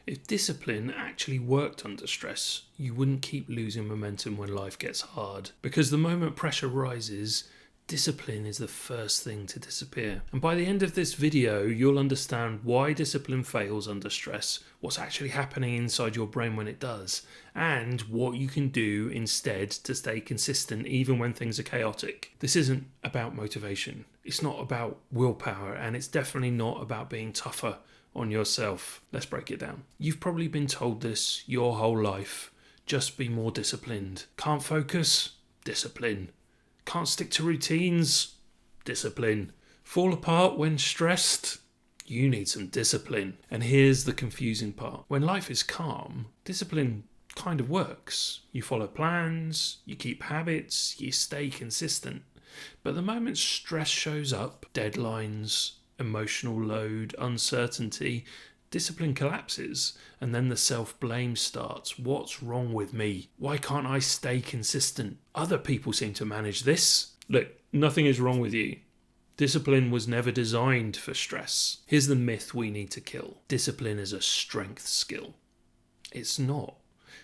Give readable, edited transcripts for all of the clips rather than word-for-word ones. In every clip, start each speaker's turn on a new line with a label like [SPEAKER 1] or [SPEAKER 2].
[SPEAKER 1] If discipline actually worked under stress, you wouldn't keep losing momentum when life gets hard. Because the moment pressure rises, discipline is the first thing to disappear. And by the end of this video, you'll understand why discipline fails under stress, what's actually happening inside your brain when it does, and what you can do instead to stay consistent even when things are chaotic. This isn't about motivation. It's not about willpower, and it's definitely not about being tougher on yourself. Let's break it down. You've probably been told this your whole life. Just be more disciplined. Can't focus? Discipline. Can't stick to routines? Discipline. Fall apart when stressed? You need some discipline. And here's the confusing part. When life is calm, discipline kind of works. You follow plans, you keep habits, you stay consistent. But the moment stress shows up, deadlines, emotional load, uncertainty, discipline collapses, and then the self-blame starts. What's wrong with me? Why can't I stay consistent? Other people seem to manage this. Look, nothing is wrong with you. Discipline was never designed for stress. Here's the myth we need to kill. Discipline is a strength skill. It's not.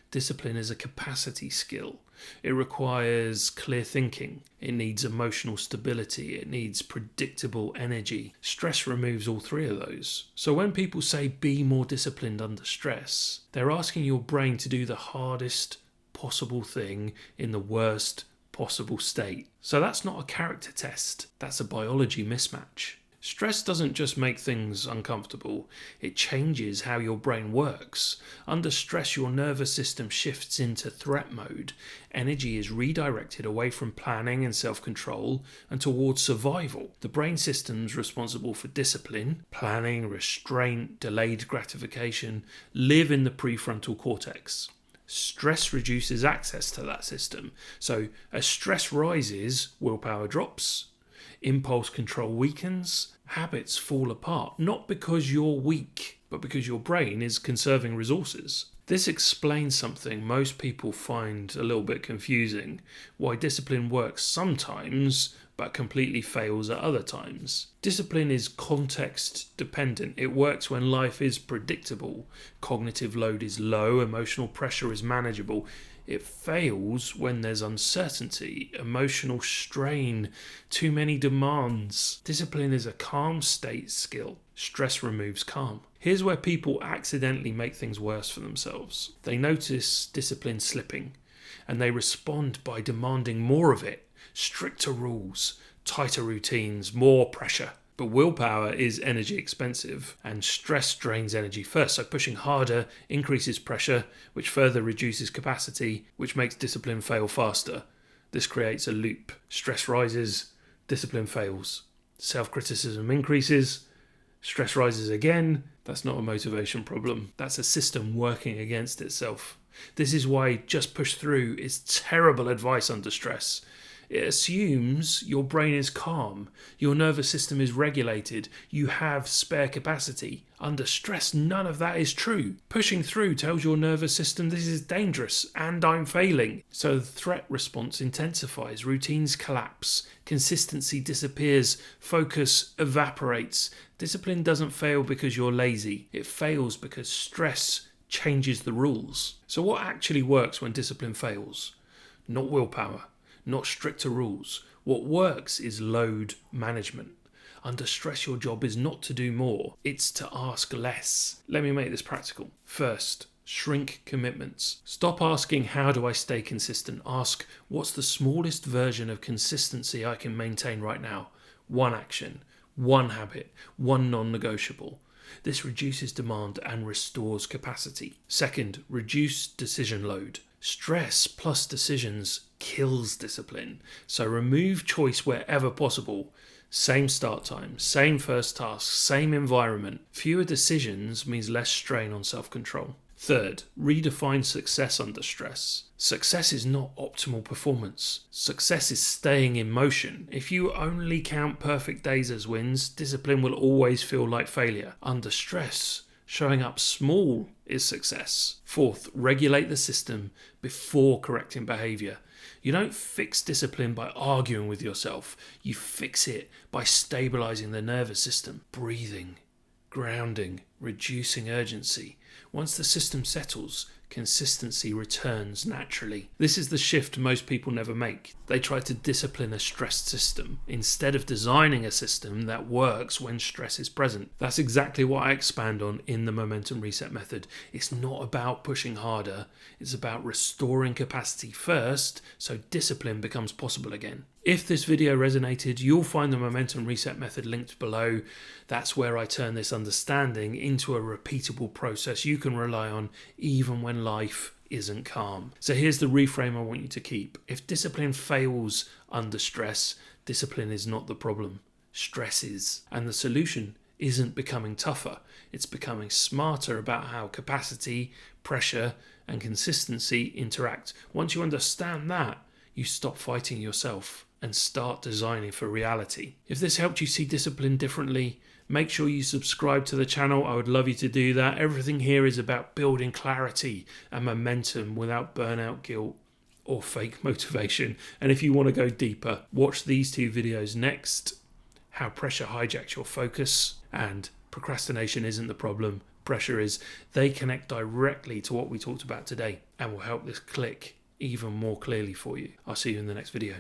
[SPEAKER 1] Discipline is a capacity skill. It requires clear thinking. It needs emotional stability. It needs predictable energy. Stress removes all three of those. So when people say be more disciplined under stress, they're asking your brain to do the hardest possible thing in the worst possible state. So that's not a character test. That's a biology mismatch. Stress doesn't just make things uncomfortable, it changes how your brain works. Under stress, your nervous system shifts into threat mode. Energy is redirected away from planning and self-control and towards survival. The brain systems responsible for discipline, planning, restraint, delayed gratification live in the prefrontal cortex. Stress reduces access to that system. So as stress rises, willpower drops, impulse control weakens, habits fall apart, not because you're weak, but because your brain is conserving resources. This explains something most people find a little bit confusing, why discipline works sometimes, but completely fails at other times. Discipline is context dependent. It works when life is predictable, cognitive load is low, emotional pressure is manageable. It fails when there's uncertainty, emotional strain, too many demands. Discipline is a calm state skill. Stress removes calm. Here's where people accidentally make things worse for themselves. They notice discipline slipping, and they respond by demanding more of it. Stricter rules, tighter routines, more pressure. But willpower is energy expensive, and stress drains energy first, so pushing harder increases pressure, which further reduces capacity, which makes discipline fail faster. This creates a loop. Stress rises, discipline fails. Self-criticism increases, stress rises again. That's not a motivation problem. That's a system working against itself. This is why just push through is terrible advice under stress. It assumes your brain is calm, your nervous system is regulated, you have spare capacity. Under stress, none of that is true. Pushing through tells your nervous system this is dangerous and I'm failing. So the threat response intensifies, routines collapse, consistency disappears, focus evaporates. Discipline doesn't fail because you're lazy. It fails because stress changes the rules. So what actually works when discipline fails? Not willpower. Not stricter rules. What works is load management. Under stress, your job is not to do more, it's to ask less. Let me make this practical. First, shrink commitments. Stop asking, how do I stay consistent? Ask, what's the smallest version of consistency I can maintain right now? One action, one habit, one non-negotiable. This reduces demand and restores capacity. Second, reduce decision load. Stress plus decisions kills discipline, so remove choice wherever possible. Same start time, same first task, same environment. Fewer decisions means less strain on self-control. Third, redefine success under stress. Success is not optimal performance. Success is staying in motion. If you only count perfect days as wins, discipline will always feel like failure. Under stress, showing up small is success. Fourth, regulate the system before correcting behavior. You don't fix discipline by arguing with yourself. You fix it by stabilizing the nervous system, breathing, grounding, reducing urgency. Once the system settles, consistency returns naturally. This is the shift most people never make. They try to discipline a stressed system instead of designing a system that works when stress is present. That's exactly what I expand on in the Momentum Reset method. It's not about pushing harder, it's about restoring capacity first so discipline becomes possible again. If this video resonated, you'll find the Momentum Reset method linked below. That's where I turn this understanding into a repeatable process you can rely on even when life isn't calm. So here's the reframe I want you to keep. If discipline fails under stress, discipline is not the problem. Stress is. And the solution isn't becoming tougher. It's becoming smarter about how capacity, pressure, and consistency interact. Once you understand that, you stop fighting yourself and start designing for reality. If this helped you see discipline differently, make sure you subscribe to the channel. I would love you to do that. Everything here is about building clarity and momentum without burnout, guilt, or fake motivation. And if you want to go deeper, watch these two videos next. How pressure hijacks your focus, and procrastination isn't the problem, pressure is. They connect directly to what we talked about today and will help this click even more clearly for you. I'll see you in the next video.